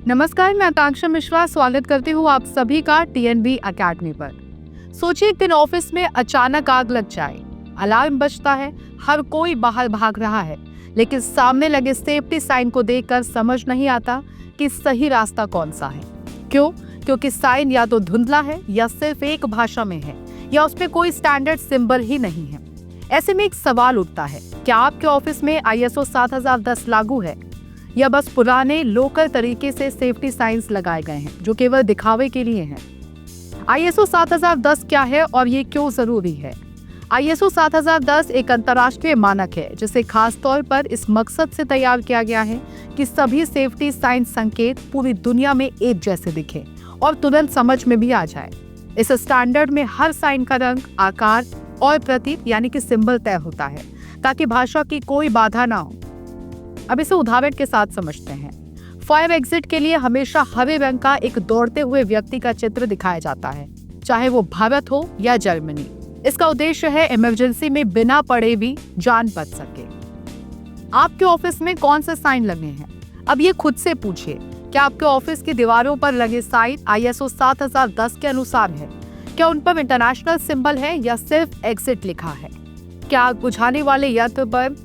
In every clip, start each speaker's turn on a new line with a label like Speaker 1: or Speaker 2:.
Speaker 1: नमस्कार, मैं आकांक्षा मिश्रा स्वागत करती हूँ आप सभी का टीएनबी अकेडमी पर। सोचिए एक दिन ऑफिस में अचानक आग लग जाए, अलार्म बजता है, हर कोई बाहर भाग रहा है, लेकिन सामने लगे सेफ्टी साइन को देखकर समझ नहीं आता कि सही रास्ता कौन सा है। क्यों? क्योंकि साइन या तो धुंधला है या सिर्फ एक भाषा में है या उसमें कोई स्टैंडर्ड सिंबल ही नहीं है। ऐसे में एक सवाल उठता है, क्या आपके ऑफिस में ISO 7010 लागू है या बस पुराने लोकल तरीके से सेफ्टी साइंस लगाए गए हैं जो केवल दिखावे के लिए हैं। ISO 7010 क्या है और ये क्यों जरूरी है? ISO 7010 एक अंतर्राष्ट्रीय मानक है जिसे खास तौर पर इस मकसद से तैयार किया गया है कि सभी सेफ्टी साइंस संकेत पूरी दुनिया में एक जैसे दिखे और तुरंत समझ में भी आ जाए। इस स्टैंडर्ड में हर साइन का रंग, आकार और प्रतीक यानी कि सिंबल तय होता है ताकि भाषा की कोई बाधा ना हो। अब इसे उदाहरण के साथ समझते हैं। फायर एग्जिट के लिए हमेशा हरे रंग का एक दौड़ते हुए व्यक्ति का चित्र दिखाया जाता है, चाहे वो भारत हो या जर्मनी। इसका उद्देश्य है इमरजेंसी में बिना पड़े भी जान बच सके। आपके ऑफिस में कौन से साइन लगे हैं? अब ये खुद से पूछिए, क्या आपके ऑफिस की दीवारों पर लगे साइन ISO 7010 के अनुसार है? क्या उन पर इंटरनेशनल सिंबल है या सिर्फ एग्जिट लिखा है? क्या आग बुझाने वाले यंत्र पर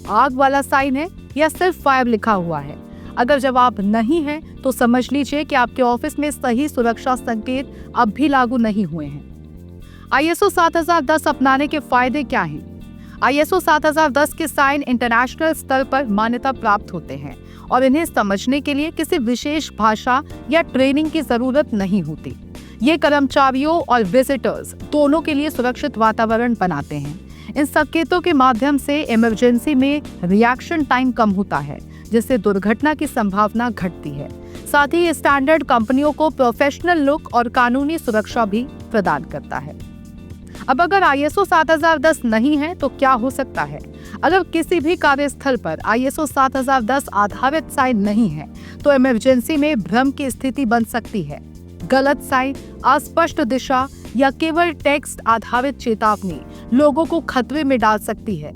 Speaker 1: आग वाला साइन है या सिर्फ फायर लिखा हुआ है? अगर जवाब नहीं है तो समझ लीजिए कि आपके ऑफिस में सही सुरक्षा संकेत अब भी लागू नहीं हुए हैं। ISO 7010 अपनाने के फायदे क्या हैं? ISO 7010 के साइन इंटरनेशनल स्तर पर मान्यता प्राप्त होते हैं और इन्हें समझने के लिए किसी विशेष भाषा या ट्रेनिंग की जरूरत नहीं होती। ये कर्मचारियों और विजिटर्स दोनों के लिए सुरक्षित वातावरण बनाते हैं। इन संकेतों के माध्यम से इमरजेंसी में रिएक्शन टाइम कम होता है, जिससे दुर्घटना की संभावना घटती है। साथ ही ये स्टैंडर्ड कंपनियों को प्रोफेशनल लुक और कानूनी सुरक्षा भी प्रदान करता है। अब अगर ISO 7010 नहीं है तो क्या हो सकता है? अगर किसी भी कार्यस्थल पर ISO 7010 आधारित साइन नहीं है तो इमरजेंसी में भ्रम की स्थिति बन सकती है। गलत साइन, अस्पष्ट दिशा या केवल टेक्स्ट आधारित चेतावनी लोगों को खतरे में डाल सकती है।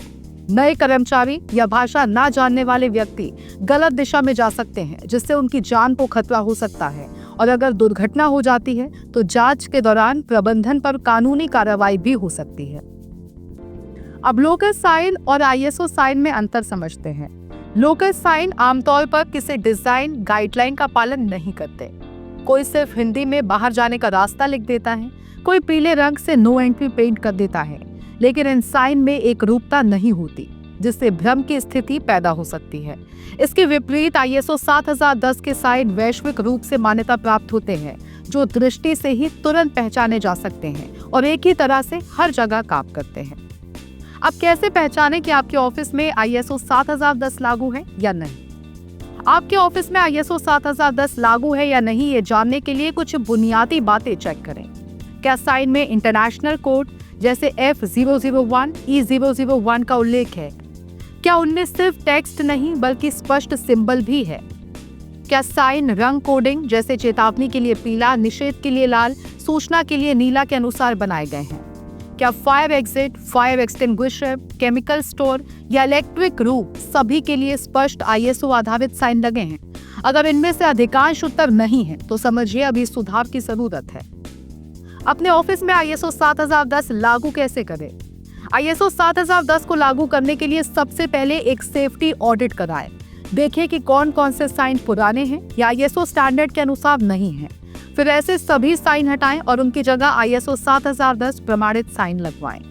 Speaker 1: नए कर्मचारी या भाषा ना जानने वाले व्यक्ति गलत दिशा में जा सकते हैं, जिससे उनकी जान को खतरा हो सकता है और अगर दुर्घटना हो जाती है तो जांच के दौरान प्रबंधन पर कानूनी कार्रवाई भी हो सकती है। अब लोकल साइन और ISO साइन में अंतर समझते हैं। लोकल साइन आमतौर पर किसी डिजाइन गाइडलाइन का पालन नहीं करते। कोई सिर्फ हिंदी में बाहर जाने का रास्ता लिख देता है, कोई पीले रंग से नो एंट्री पेंट कर देता है, लेकिन इन साइन में एक रूपता नहीं होती, जिससे भ्रम की स्थिति पैदा हो सकती है। इसके विपरीत ISO 7010 के साइन वैश्विक रूप से मान्यता प्राप्त होते हैं, जो दृष्टि से ही तुरंत पहचाने जा सकते हैं और एक ही तरह से हर जगह काम करते हैं। अब कैसे पहचाने कि आपके ऑफिस में ISO 7010 लागू है या नहीं? आपके ऑफिस में ISO 7010 लागू है या नहीं, ये जानने के लिए कुछ बुनियादी बातें चेक करें। क्या साइन में इंटरनेशनल कोड जैसे F001, E001 का उल्लेख है? क्या उनमें सिर्फ टेक्स्ट नहीं बल्कि स्पष्ट सिंबल भी है? क्या साइन रंग कोडिंग जैसे चेतावनी के लिए पीला, निषेध के लिए लाल, सूचना के लिए नीला के अनुसार बनाए गए हैं? क्या fire exit, fire extinguisher, chemical store या इलेक्ट्रिक रूम सभी के लिए स्पष्ट ISO आधारित साइन लगे हैं? अगर इनमें से अधिकांश उत्तर नहीं है तो समझिए अभी सुधार की जरूरत है। अपने ऑफिस में ISO 7010 लागू कैसे करें? ISO 7010 को लागू करने के लिए सबसे पहले एक सेफ्टी ऑडिट कराएं। देखें कि कौन कौन से साइन पुराने हैं या ISO स्टैंडर्ड के अनुसार नहीं हैं। फिर ऐसे सभी साइन हटाएं और उनकी जगह ISO 7010 प्रमाणित साइन लगवाएं।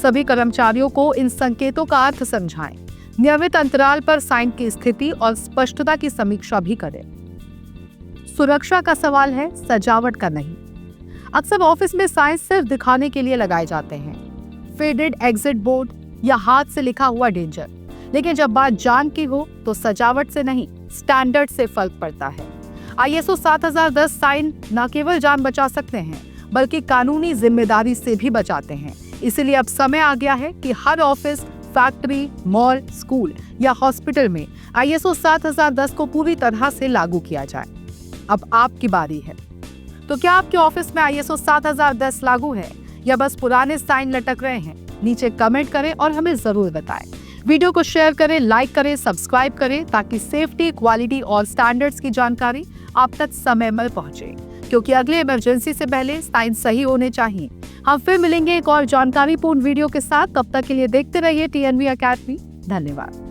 Speaker 1: सभी कर्मचारियों को इन संकेतों का अर्थ समझाएं। नियमित अंतराल पर साइन की स्थिति और स्पष्टता की समीक्षा भी करें। सुरक्षा का सवाल है, सजावट का नहीं। अक्सर ऑफिस में साइन सिर्फ दिखाने के लिए लगाए जाते हैं, फेडेड एग्जिट बोर्ड या हाथ से लिखा हुआ डेंजर। लेकिन जब बात जान की हो तो सजावट से नहीं, स्टैंडर्ड से फर्क पड़ता है। ISO 7010 साइन न केवल जान बचा सकते हैं बल्कि कानूनी जिम्मेदारी से भी बचाते हैं। इसलिए अब समय आ गया है कि हर ऑफिस, फैक्ट्री, मॉल, स्कूल या हॉस्पिटल में ISO 7010 को पूरी तरह से लागू किया जाए। अब आपकी बारी है। तो क्या आपके ऑफिस में ISO 7010 लागू है या बस पुराने साइन लटक रहे हैं? नीचे कमेंट करें और हमें जरूर बताएं। वीडियो को शेयर करें, लाइक करें, सब्सक्राइब करें ताकि सेफ्टी, क्वालिटी और स्टैंडर्ड्स की जानकारी आप तक समय पर पहुंचे, क्योंकि अगले इमरजेंसी से पहले साइन सही होने चाहिए। हम फिर मिलेंगे एक और जानकारीपूर्ण वीडियो के साथ। तब तक के लिए देखते रहिए TNV अकेडमी। धन्यवाद।